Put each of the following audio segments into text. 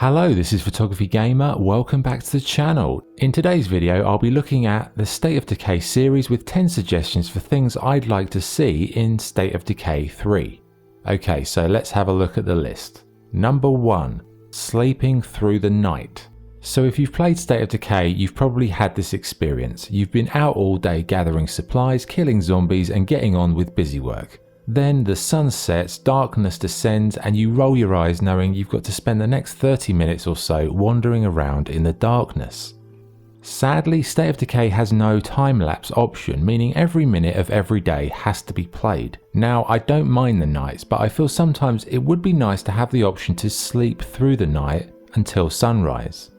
Hello, this is Photography Gamer, welcome back to the channel. In today's video I'll be looking at the State of Decay series with 10 suggestions for things I'd like to see in State of Decay 3. Okay, so let's have a look at the list. Number 1. Sleeping through the night. So if you've played State of Decay, you've probably had this experience. You've been out all day gathering supplies, killing zombies and getting on with busy work. Then the sun sets, darkness descends, and you roll your eyes knowing you've got to spend the next 30 minutes or so wandering around in the darkness. Sadly, State of Decay has no time-lapse option, meaning every minute of every day has to be played. Now, I don't mind the nights, but I feel sometimes it would be nice to have the option to sleep through the night until sunrise.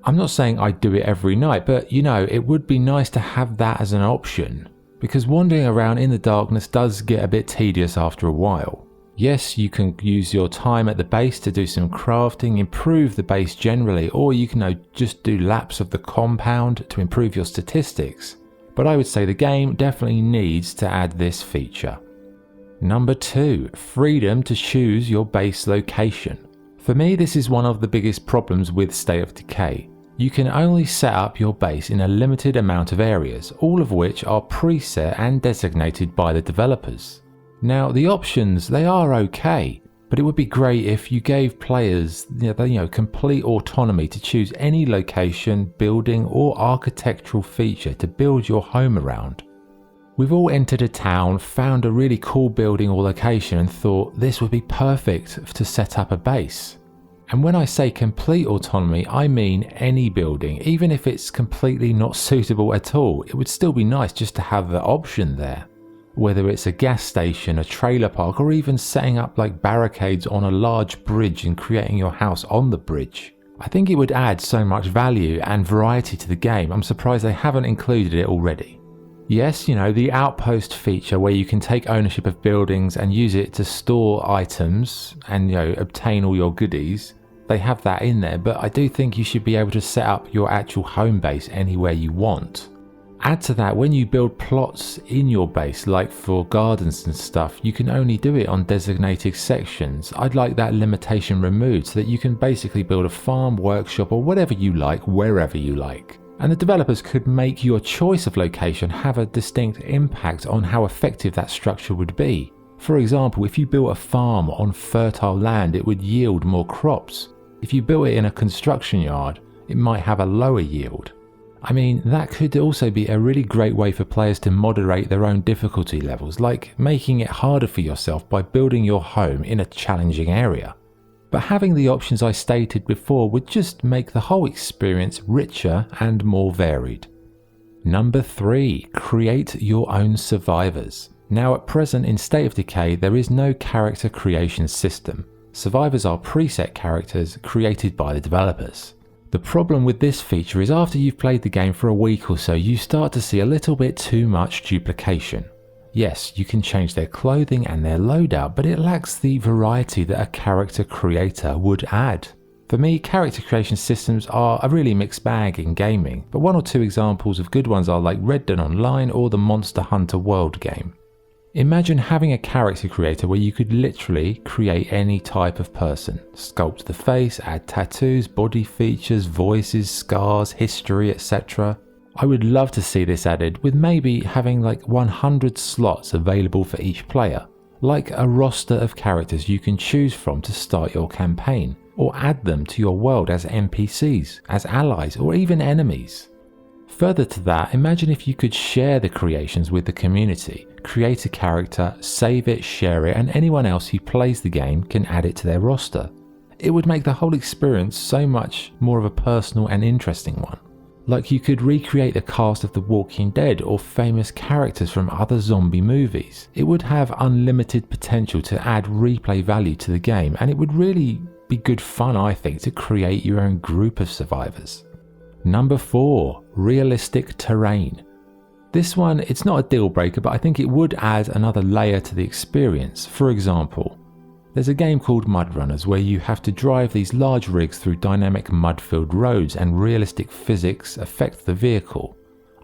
I'm not saying I do it every night, but you know, it would be nice to have that as an option. Because wandering around in the darkness does get a bit tedious after a while. Yes, you can use your time at the base to do some crafting, improve the base generally, or you can just do laps of the compound to improve your statistics. But I would say the game definitely needs to add this feature. Number 2. Freedom to choose your base location. For me, this is one of the biggest problems with State of Decay. You can only set up your base in a limited amount of areas, all of which are preset and designated by the developers. Now the options, they are okay, but it would be great if you gave players complete autonomy to choose any location, building or architectural feature to build your home around. We've all entered a town, found a really cool building or location and thought this would be perfect to set up a base. And when I say complete autonomy, I mean any building, even if it's completely not suitable at all. It would still be nice just to have the option there. Whether it's a gas station, a trailer park, or even setting up like barricades on a large bridge and creating your house on the bridge. I think it would add so much value and variety to the game. I'm surprised they haven't included it already. Yes, the outpost feature where you can take ownership of buildings and use it to store items and obtain all your goodies. They have that in there, but I do think you should be able to set up your actual home base anywhere you want. Add to that, when you build plots in your base, like for gardens and stuff, you can only do it on designated sections. I'd like that limitation removed so that you can basically build a farm, workshop or whatever you like, wherever you like. And the developers could make your choice of location have a distinct impact on how effective that structure would be. For example, if you built a farm on fertile land, it would yield more crops. If you built it in a construction yard, it might have a lower yield. I mean, that could also be a really great way for players to moderate their own difficulty levels, like making it harder for yourself by building your home in a challenging area. But having the options I stated before would just make the whole experience richer and more varied. Number 3. Create your own survivors. Now at present in State of Decay there is no character creation system. Survivors are preset characters created by the developers. The problem with this feature is after you've played the game for a week or so, you start to see a little bit too much duplication. Yes, you can change their clothing and their loadout, but it lacks the variety that a character creator would add. For me, character creation systems are a really mixed bag in gaming, but 1 or 2 examples of good ones are like Red Dead Online or the Monster Hunter World game. Imagine having a character creator where you could literally create any type of person, sculpt the face, add tattoos, body features, voices, scars, history, etc. I would love to see this added with maybe having like 100 slots available for each player, like a roster of characters you can choose from to start your campaign, or add them to your world as NPCs, as allies, or even enemies. Further to that, imagine if you could share the creations with the community, create a character, save it, share it, and anyone else who plays the game can add it to their roster. It would make the whole experience so much more of a personal and interesting one. Like you could recreate the cast of The Walking Dead or famous characters from other zombie movies. It would have unlimited potential to add replay value to the game, and it would really be good fun, I think, to create your own group of survivors. Number 4. Realistic terrain. This one, it's not a deal breaker, but I think it would add another layer to the experience. For example, there's a game called Mud Runners where you have to drive these large rigs through dynamic mud-filled roads and realistic physics affect the vehicle.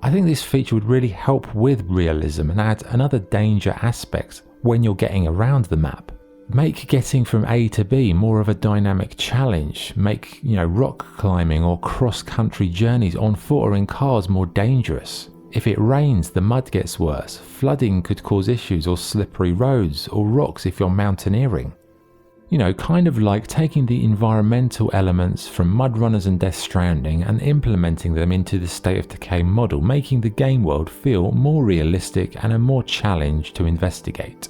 I think this feature would really help with realism and add another danger aspect when you're getting around the map. Make getting from A to B more of a dynamic challenge. Make, rock climbing or cross-country journeys on foot or in cars more dangerous. If it rains, the mud gets worse. Flooding could cause issues, or slippery roads, or rocks if you're mountaineering. Kind of like taking the environmental elements from Mud Runners and Death Stranding and implementing them into the State of Decay model, making the game world feel more realistic and a more challenge to investigate.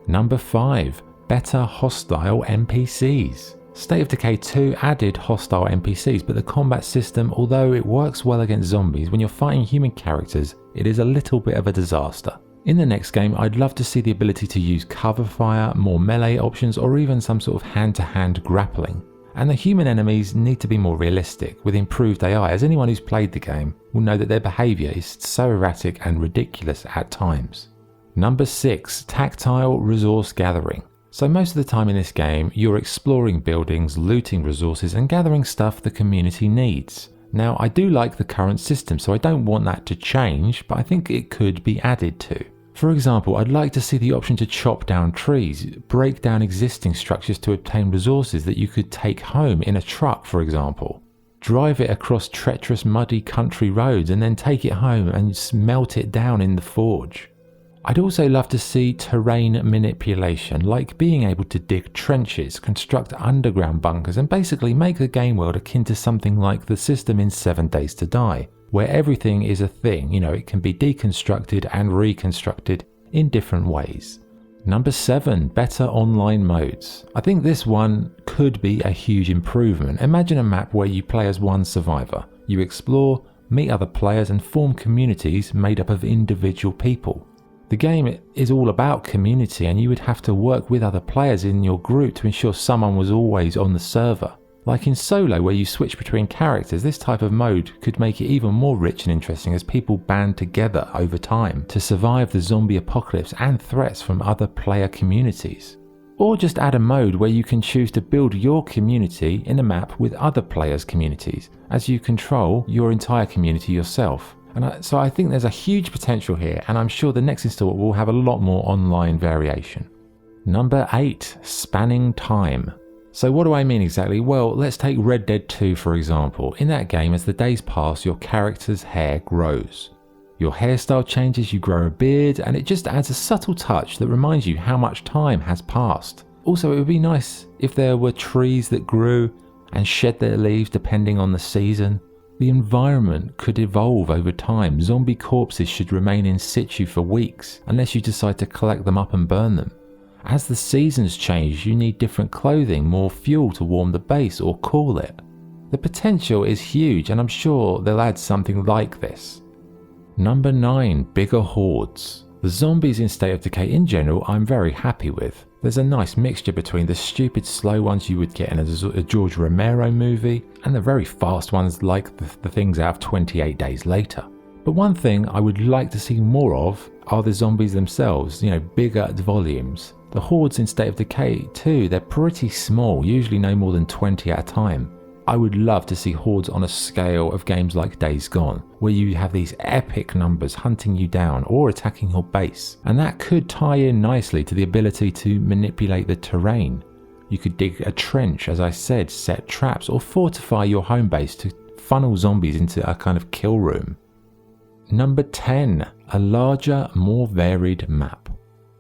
Number 5. Better hostile NPCs. State of Decay 2 added hostile NPCs, but the combat system, although it works well against zombies, when you're fighting human characters, it is a little bit of a disaster. In the next game, I'd love to see the ability to use cover fire, more melee options, or even some sort of hand-to-hand grappling. And the human enemies need to be more realistic, with improved AI, as anyone who's played the game will know that their behaviour is so erratic and ridiculous at times. Number 6. Tactile resource gathering. So most of the time in this game, you're exploring buildings, looting resources, and gathering stuff the community needs. Now, I do like the current system, so I don't want that to change, but I think it could be added to. For example, I'd like to see the option to chop down trees, break down existing structures to obtain resources that you could take home in a truck, for example. Drive it across treacherous muddy country roads and then take it home and melt it down in the forge. I'd also love to see terrain manipulation, like being able to dig trenches, construct underground bunkers, and basically make the game world akin to something like the system in 7 Days to Die, where everything is a thing. It can be deconstructed and reconstructed in different ways. Number 7. Better online modes. I think this one could be a huge improvement. Imagine a map where you play as one survivor. You explore, meet other players, and form communities made up of individual people. The game is all about community, and you would have to work with other players in your group to ensure someone was always on the server. Like in solo, where you switch between characters, this type of mode could make it even more rich and interesting as people band together over time to survive the zombie apocalypse and threats from other player communities. Or just add a mode where you can choose to build your community in a map with other players' communities, as you control your entire community yourself. So I think there's a huge potential here, and I'm sure the next install will have a lot more online variation. Number 8. Spanning time. So what do I mean exactly? Well, let's take Red Dead 2 for example. In that game, as the days pass, your character's hair grows. Your hairstyle changes, you grow a beard, and it just adds a subtle touch that reminds you how much time has passed. Also, it would be nice if there were trees that grew and shed their leaves depending on the season. The environment could evolve over time. Zombie corpses should remain in situ for weeks, unless you decide to collect them up and burn them. As the seasons change, you need different clothing, more fuel to warm the base or cool it. The potential is huge, and I'm sure they'll add something like this. Number 9. Bigger Hordes. The zombies in State of Decay in general I'm very happy with. There's a nice mixture between the stupid slow ones you would get in a George Romero movie and the very fast ones like the things out of 28 Days Later. But one thing I would like to see more of are the zombies themselves, bigger volumes. The hordes in State of Decay too, they're pretty small, usually no more than 20 at a time. I would love to see hordes on a scale of games like Days Gone, where you have these epic numbers hunting you down or attacking your base, and that could tie in nicely to the ability to manipulate the terrain. You could dig a trench, as I said, set traps, or fortify your home base to funnel zombies into a kind of kill room. Number 10. A larger, more varied map.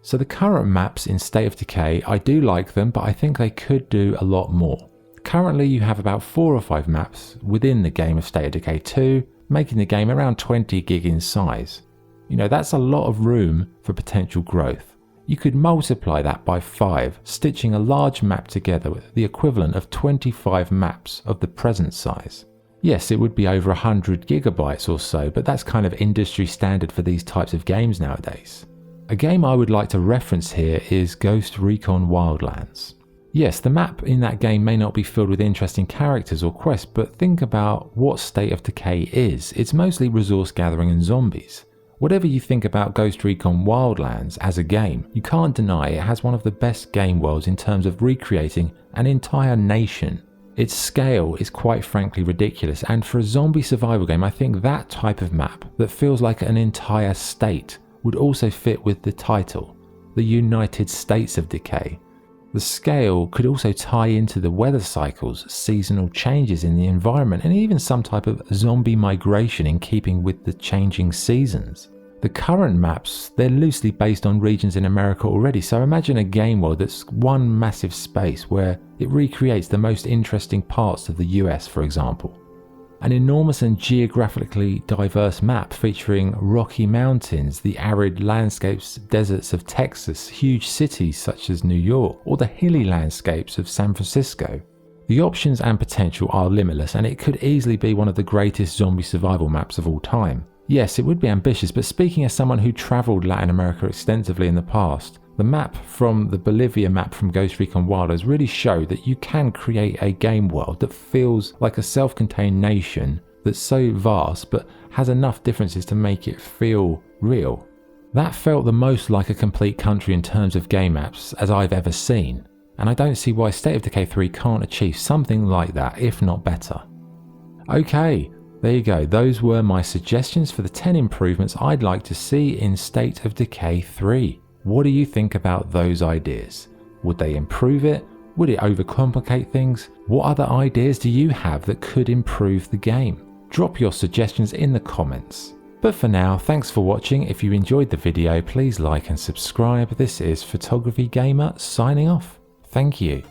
So the current maps in State of Decay, I do like them, but I think they could do a lot more. Currently you have about 4 or 5 maps within the game of State of Decay 2, making the game around 20 gig in size. That's a lot of room for potential growth. You could multiply that by 5, stitching a large map together with the equivalent of 25 maps of the present size. Yes, it would be over 100 gigabytes or so, but that's kind of industry standard for these types of games nowadays. A game I would like to reference here is Ghost Recon Wildlands. Yes, the map in that game may not be filled with interesting characters or quests, but think about what State of Decay is. It's mostly resource gathering and zombies. Whatever you think about Ghost Recon Wildlands as a game, you can't deny it has one of the best game worlds in terms of recreating an entire nation. Its scale is quite frankly ridiculous, and for a zombie survival game I think that type of map that feels like an entire state would also fit with the title, the United States of Decay. The scale could also tie into the weather cycles, seasonal changes in the environment, and even some type of zombie migration in keeping with the changing seasons. The current maps, they're loosely based on regions in America already, so imagine a game world that's one massive space where it recreates the most interesting parts of the US, for example. An enormous and geographically diverse map featuring rocky mountains, the arid landscapes, deserts of Texas, huge cities such as New York, or the hilly landscapes of San Francisco. The options and potential are limitless, and it could easily be one of the greatest zombie survival maps of all time. Yes, it would be ambitious, but speaking as someone who travelled Latin America extensively in the past, the map from the Bolivia map from Ghost Recon Wildlands really showed that you can create a game world that feels like a self-contained nation that's so vast but has enough differences to make it feel real. That felt the most like a complete country in terms of game maps as I've ever seen, and I don't see why State of Decay 3 can't achieve something like that, if not better. Okay, there you go, those were my suggestions for the 10 improvements I'd like to see in State of Decay 3. What do you think about those ideas? Would they improve it? Would it overcomplicate things? What other ideas do you have that could improve the game? Drop your suggestions in the comments. But for now, thanks for watching. If you enjoyed the video, please like and subscribe. This is Photography Gamer signing off. Thank you.